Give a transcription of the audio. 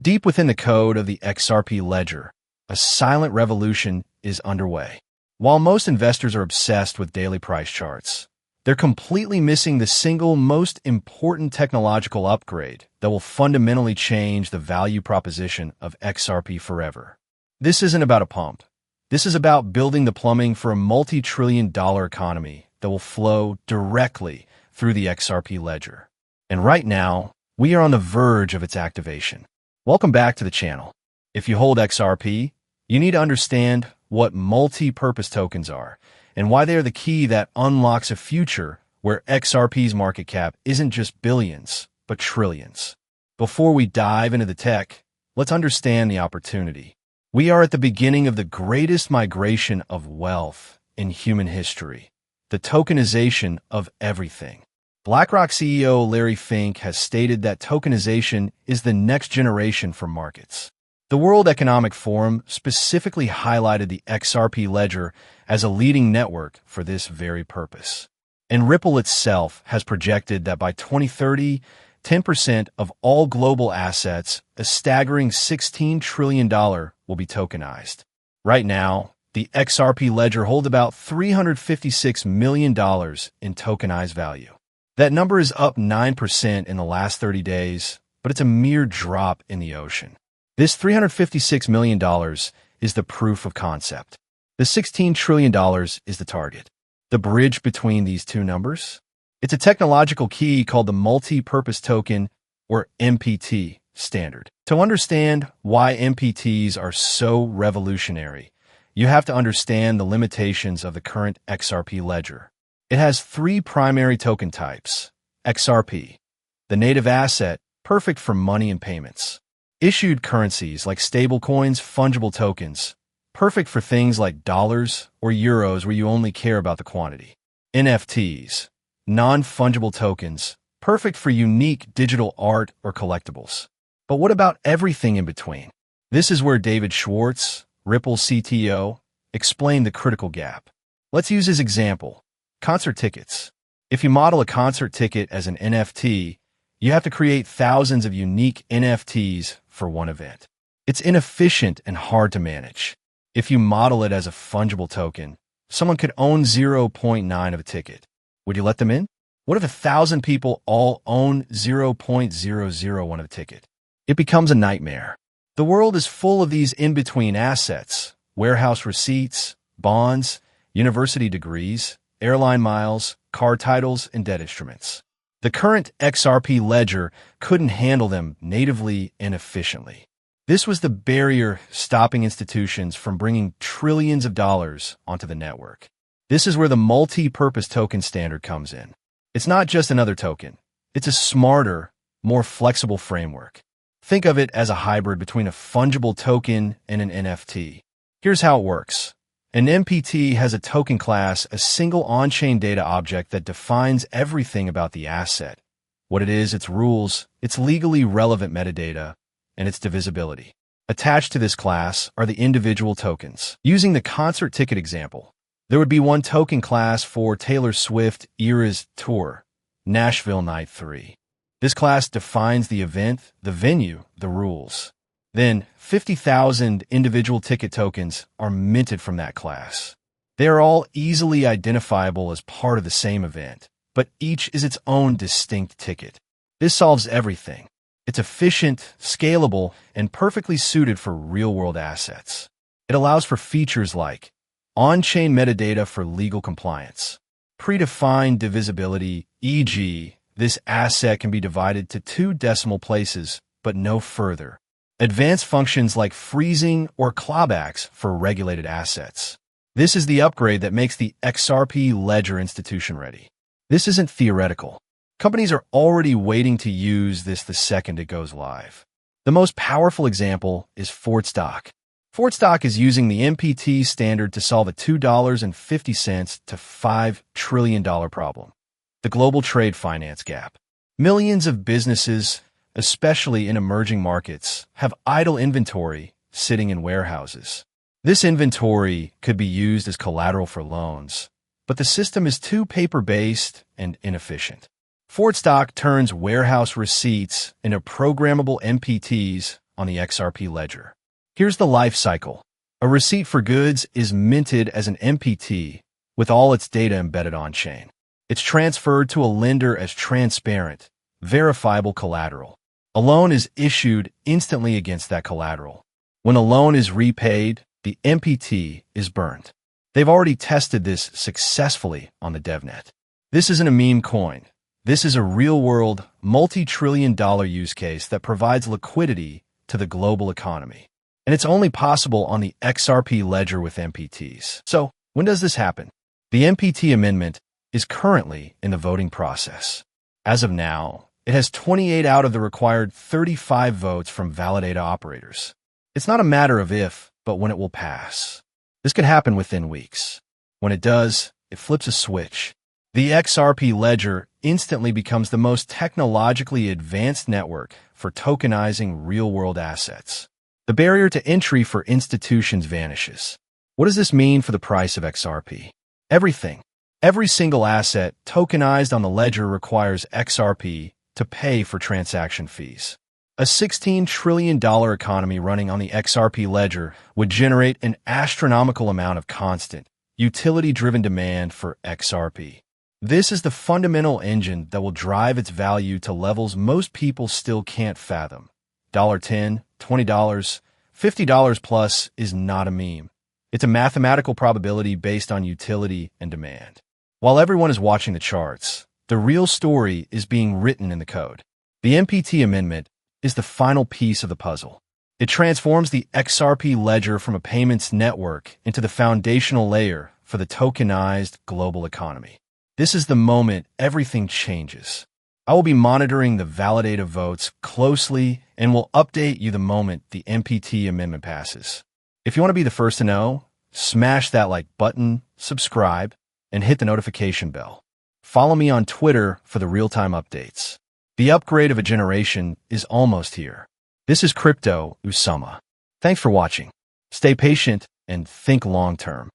Deep within the code of the XRP ledger, a silent revolution is underway. While most investors are obsessed with daily price charts, they're completely missing the single most important technological upgrade that will fundamentally change the value proposition of XRP forever. This isn't about a pump. This is about building the plumbing for a multi-trillion-dollar economy that will flow directly through the XRP ledger. And right now, we are on the verge of its activation. Welcome back to the channel. If you hold XRP, you need to understand what multi-purpose tokens are and why they are the key that unlocks a future where XRP's market cap isn't just billions, but trillions. Before we dive into the tech, let's understand the opportunity. We are at the beginning of the greatest migration of wealth in human history, the tokenization of everything. BlackRock CEO Larry Fink has stated that tokenization is the next generation for markets. The World Economic Forum specifically highlighted the XRP ledger as a leading network for this very purpose. And Ripple itself has projected that by 2030, 10% of all global assets, a staggering $16 trillion, will be tokenized. Right now, the XRP ledger holds about $356 million in tokenized value. That number is up 9% in the last 30 days, but it's a mere drop in the ocean. This $356 million is the proof of concept. The $16 trillion is the target. The bridge between these two numbers? It's a technological key called the multi-purpose token, or MPT, standard. To understand why MPTs are so revolutionary, you have to understand the limitations of the current XRP ledger. It has three primary token types. XRP, the native asset, perfect for money and payments. Issued currencies like stablecoins, fungible tokens, perfect for things like dollars or euros where you only care about the quantity. NFTs, non-fungible tokens, perfect for unique digital art or collectibles. But what about everything in between? This is where David Schwartz, Ripple CTO, explained the critical gap. Let's use his example. Concert tickets. If you model a concert ticket as an NFT, you have to create thousands of unique NFTs for one event. It's inefficient and hard to manage. If you model it as a fungible token, someone could own 0.9 of a ticket. Would you let them in? What if 1,000 people all own 0.001 of a ticket? It becomes a nightmare. The world is full of these in-between assets, warehouse receipts, bonds, university degrees, airline miles, car titles, and debt instruments. The current XRP ledger couldn't handle them natively and efficiently. This was the barrier stopping institutions from bringing trillions of dollars onto the network. This is where the multi-purpose token standard comes in. It's not just another token. It's a smarter, more flexible framework. Think of it as a hybrid between a fungible token and an NFT. Here's how it works. An MPT has a token class, a single on-chain data object that defines everything about the asset. What it is, its rules, its legally relevant metadata, and its divisibility. Attached to this class are the individual tokens. Using the concert ticket example, there would be one token class for Taylor Swift Eras Tour, Nashville Night 3. This class defines the event, the venue, the rules. Then, 50,000 individual ticket tokens are minted from that class. They are all easily identifiable as part of the same event, but each is its own distinct ticket. This solves everything. It's efficient, scalable, and perfectly suited for real-world assets. It allows for features like on-chain metadata for legal compliance, predefined divisibility, e.g., this asset can be divided to 2 decimal places, but no further. Advanced functions like freezing or clawbacks for regulated assets. This is the upgrade that makes the XRP ledger institution ready. This isn't theoretical. Companies are already waiting to use this the second it goes live. The most powerful example is Ford stock. Ford stock is using the MPT standard to solve a $2.50 to $5 trillion problem. The global trade finance gap. Millions of businesses, especially in emerging markets, have idle inventory sitting in warehouses. This inventory could be used as collateral for loans, but the system is too paper-based and inefficient. Ford stock turns warehouse receipts into programmable MPTs on the XRP ledger. Here's the life cycle. A receipt for goods is minted as an MPT with all its data embedded on-chain. It's transferred to a lender as transparent, verifiable collateral. A loan is issued instantly against that collateral. When a loan is repaid, the MPT is burned. They've already tested this successfully on the DevNet. This isn't a meme coin. This is a real-world, multi-trillion-dollar use case that provides liquidity to the global economy. And it's only possible on the XRP ledger with MPTs. So, when does this happen? The MPT amendment is currently in the voting process. As of now, it has 28 out of the required 35 votes from validated operators. It's not a matter of if, but when it will pass. This could happen within weeks. When it does, it flips a switch. The XRP ledger instantly becomes the most technologically advanced network for tokenizing real-world assets. The barrier to entry for institutions vanishes. What does this mean for the price of XRP? Everything. Every single asset tokenized on the ledger requires XRP to pay for transaction fees. A $16 trillion economy running on the XRP ledger would generate an astronomical amount of constant, utility-driven demand for XRP. This is the fundamental engine that will drive its value to levels most people still can't fathom. $10, $20, $50 plus is not a meme. It's a mathematical probability based on utility and demand. While everyone is watching the charts, the real story is being written in the code. The MPT amendment is the final piece of the puzzle. It transforms the XRP ledger from a payments network into the foundational layer for the tokenized global economy. This is the moment everything changes. I will be monitoring the validated votes closely and will update you the moment the MPT amendment passes. If you want to be the first to know, smash that like button, subscribe, and hit the notification bell. Follow me on Twitter for the real-time updates. The upgrade of a generation is almost here. This is Crypto Usama. Thanks for watching. Stay patient and think long-term.